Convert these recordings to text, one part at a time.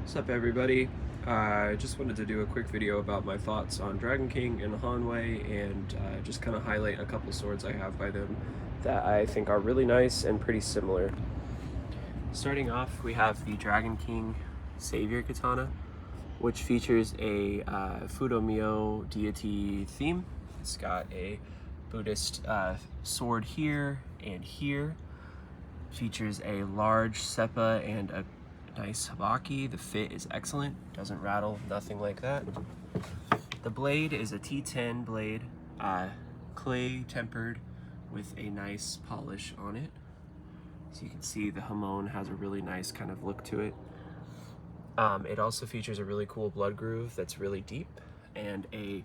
What's up, everybody? I just wanted to do a quick video about my thoughts on Dragon King and Hanwei, and just kind of highlight a couple swords I have by them that I think are really nice and pretty similar. Starting off, we have the Dragon King Savior Katana, which features a Fudomyo deity theme. It's got a Buddhist sword here and here. Features a large seppa and a nice habaki. The fit is excellent, doesn't rattle, nothing like that. The blade is a T10 blade, clay tempered with a nice polish on it. So you can see the hamon has a really nice kind of look to it. It also features a really cool blood groove that's really deep, and a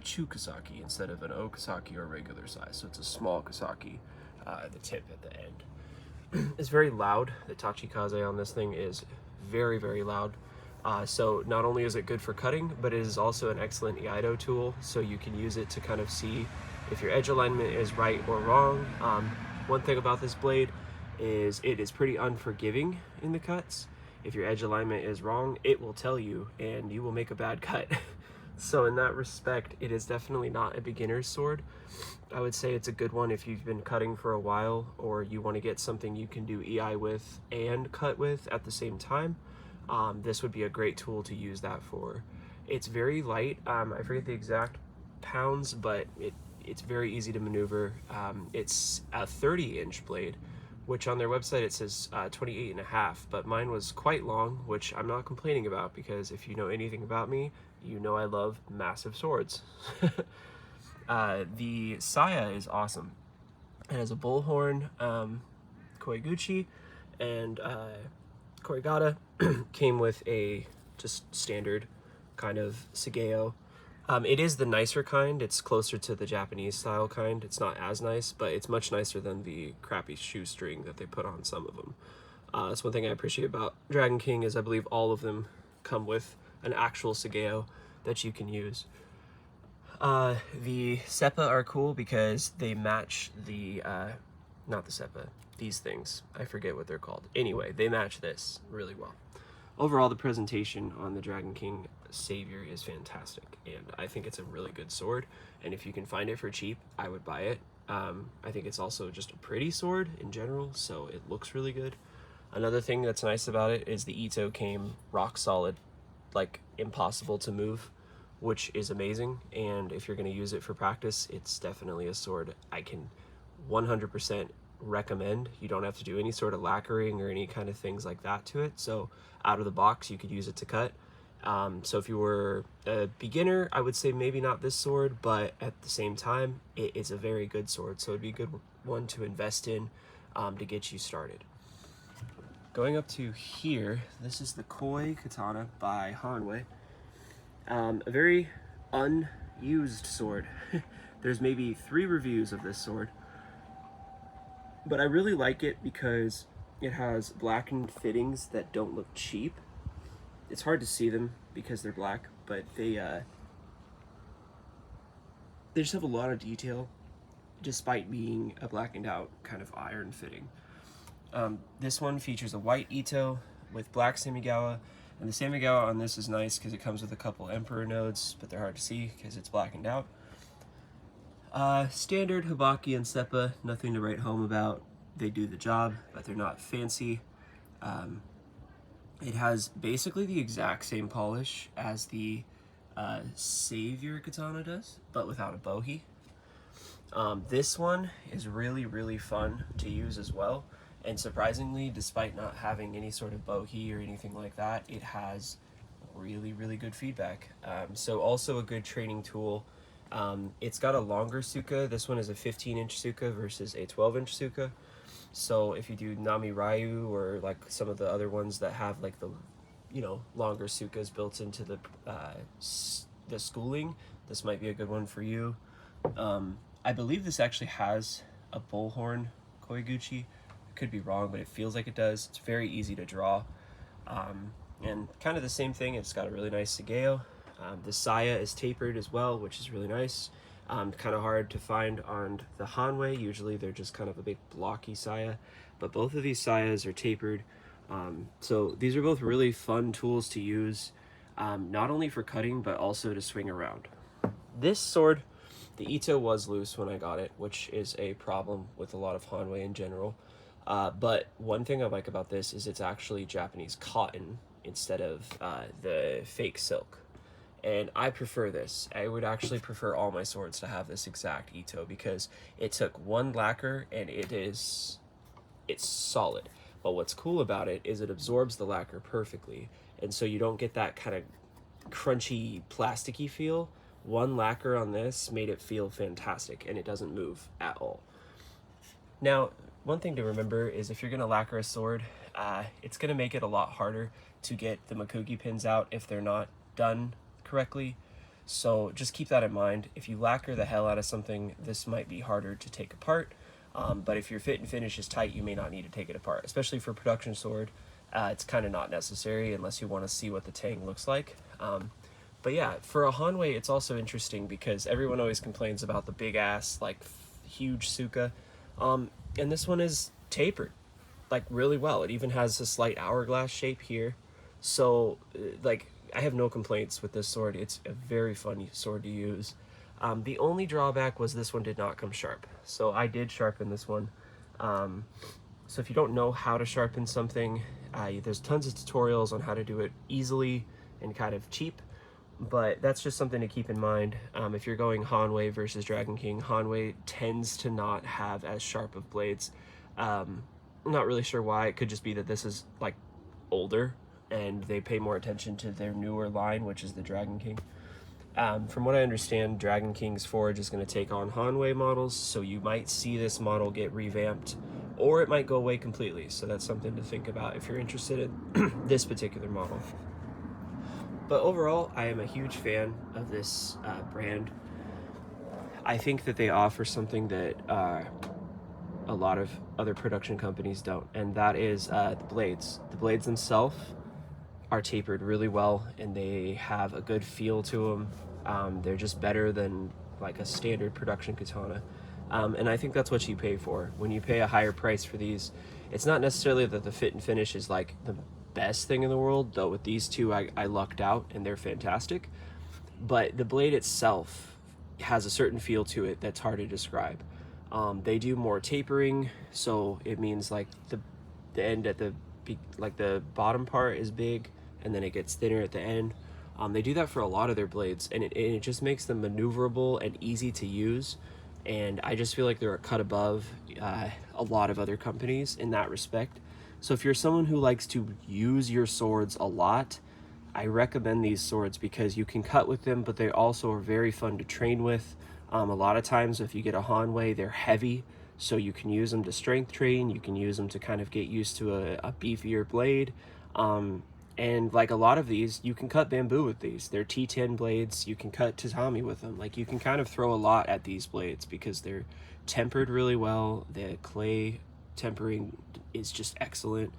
Chu Kasaki instead of an O Kasaki or regular size. So it's a small Kasaki, the tip at the end. It's very loud. The Tachikaze on this thing is very, very loud. So not only is it good for cutting, but it is also an excellent Iaido tool. So you can use it to kind of see if your edge alignment is right or wrong. One thing about this blade is it is pretty unforgiving in the cuts. If your edge alignment is wrong, it will tell you and you will make a bad cut. So in that respect, it is definitely not a beginner's sword. I would say it's a good one if you've been cutting for a while, or you want to get something you can do EI with and cut with at the same time. This would be a great tool to use that for. It's very light. I forget the exact pounds, but it's very easy to maneuver. It's a 30-inch blade, which on their website it says 28.5, but mine was quite long, which I'm not complaining about, because if you know anything about me, you know I love massive swords. The saya is awesome. It has a bullhorn, koiguchi, and koigata. Came with a just standard kind of sageo. It is the nicer kind. It's closer to the Japanese style kind. It's not as nice, but it's much nicer than the crappy shoestring that they put on some of them. That's one thing I appreciate about Dragon King, is I believe all of them come with an actual sageo that you can use. The seppa are cool because they match the, not the seppa, these things. I forget what they're called. Anyway, they match this really well. Overall, the presentation on the Dragon King Savior is fantastic, and I think it's a really good sword, and if you can find it for cheap, I would buy it. I think it's also just a pretty sword in general, so it looks really good. Another thing that's nice about it is the Ito came rock solid, like impossible to move, which is amazing, and if you're going to use it for practice, it's definitely a sword I can 100% recommend. You don't have to do any sort of lacquering or any kind of things like that to it, so out of the box you could use it to cut. So if you were a beginner, I would say maybe not this sword, but at the same time it is a very good sword, so it'd be a good one to invest in to get you started. Going up to here, this is the Koi Katana by Hanway. A very unused sword. There's maybe 3 reviews of this sword, but I really like it because it has blackened fittings that don't look cheap. It's hard to see them because they're black, but they just have a lot of detail despite being a blackened out kind of iron fitting. This one features a white Ito with black semigawa, and the semigawa on this is nice because it comes with a couple emperor nodes, but they're hard to see because it's blackened out. Standard habaki and seppa, nothing to write home about. They do the job, but they're not fancy. It has basically the exact same polish as the Savior Katana does, but without a bohi. This one is really, really fun to use as well. And surprisingly, despite not having any sort of bohi or anything like that, it has really, really good feedback. So also a good training tool. It's got a longer suka. This one is a 15-inch suka versus a 12-inch suka. So if you do Nami Ryu or like some of the other ones that have like the, longer sukas built into the schooling, this might be a good one for you. I believe this actually has a bullhorn koiguchi. I could be wrong, but it feels like it does. It's very easy to draw. And kind of the same thing, it's got a really nice sageo. The saya is tapered as well, which is really nice. Kind of hard to find on the Hanway. Usually they're just kind of a big blocky saya, but both of these sayas are tapered. So these are both really fun tools to use, not only for cutting, but also to swing around. This sword, the Ito was loose when I got it, which is a problem with a lot of Hanway in general. But one thing I like about this is it's actually Japanese cotton instead of the fake silk. And I prefer this. I would actually prefer all my swords to have this exact Ito because it took one lacquer and it's solid. But what's cool about it is it absorbs the lacquer perfectly, and so you don't get that kind of crunchy, plasticky feel. One lacquer on this made it feel fantastic, and it doesn't move at all. Now, one thing to remember is if you're going to lacquer a sword, it's going to make it a lot harder to get the makugi pins out if they're not done correctly. So just keep that in mind. If you lacquer the hell out of something, this might be harder to take apart. But if your fit and finish is tight, you may not need to take it apart. Especially for a production sword, it's kind of not necessary unless you want to see what the tang looks like. But yeah, for a Hanway, it's also interesting because everyone always complains about the big ass, like huge suka. And this one is tapered, like really well. It even has a slight hourglass shape here. So like, I have no complaints with this sword. It's a very fun sword to use. The only drawback was this one did not come sharp. So I did sharpen this one. So if you don't know how to sharpen something, there's tons of tutorials on how to do it easily and kind of cheap. But that's just something to keep in mind. If you're going Hanway versus Dragon King, Hanway tends to not have as sharp of blades. I'm not really sure why. It could just be that this is like older and they pay more attention to their newer line, which is the Dragon King. From what I understand, Dragon King's Forge is going to take on Hanway models, so you might see this model get revamped, or it might go away completely. So that's something to think about if you're interested in this particular model. But overall, I am a huge fan of this brand. I think that they offer something that a lot of other production companies don't, and that is the blades. The blades themselves are tapered really well, and they have a good feel to them. They're just better than like a standard production katana. And I think that's what you pay for. When you pay a higher price for these, it's not necessarily that the fit and finish is like the best thing in the world, though with these two I lucked out and they're fantastic. But the blade itself has a certain feel to it that's hard to describe. They do more tapering, so it means like the end at the bottom part is big and then it gets thinner at the end. They do that for a lot of their blades, and it just makes them maneuverable and easy to use. And I just feel like they're a cut above a lot of other companies in that respect. So if you're someone who likes to use your swords a lot, I recommend these swords because you can cut with them, but they also are very fun to train with. A lot of times if you get a Hanway, they're heavy, so you can use them to strength train, you can use them to kind of get used to a beefier blade. And like a lot of these, you can cut bamboo with these. They're T10 blades, you can cut tatami with them. Like you can kind of throw a lot at these blades because they're tempered really well. The clay tempering is just excellent.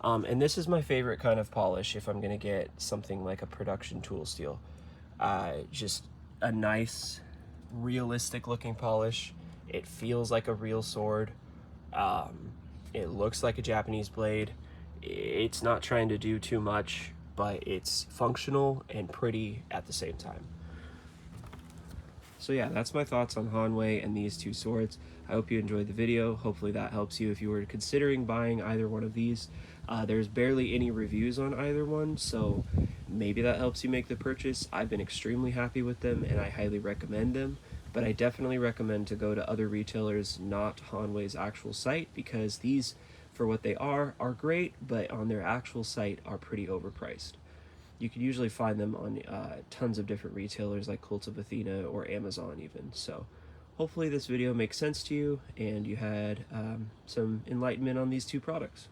And this is my favorite kind of polish if I'm gonna get something like a production tool steel. Just a nice, realistic looking polish. It feels like a real sword. It looks like a Japanese blade. It's not trying to do too much, but it's functional and pretty at the same time. So yeah, that's my thoughts on Hanway and these two swords. I hope you enjoyed the video. Hopefully that helps you if you were considering buying either one of these. There's barely any reviews on either one, so maybe that helps you make the purchase. I've been extremely happy with them and I highly recommend them, but I definitely recommend to go to other retailers, not Hanway's actual site, because these, for what they are great, but on their actual site are pretty overpriced. You can usually find them on tons of different retailers like Cult of Athena or Amazon even. So hopefully this video makes sense to you and you had some enlightenment on these two products.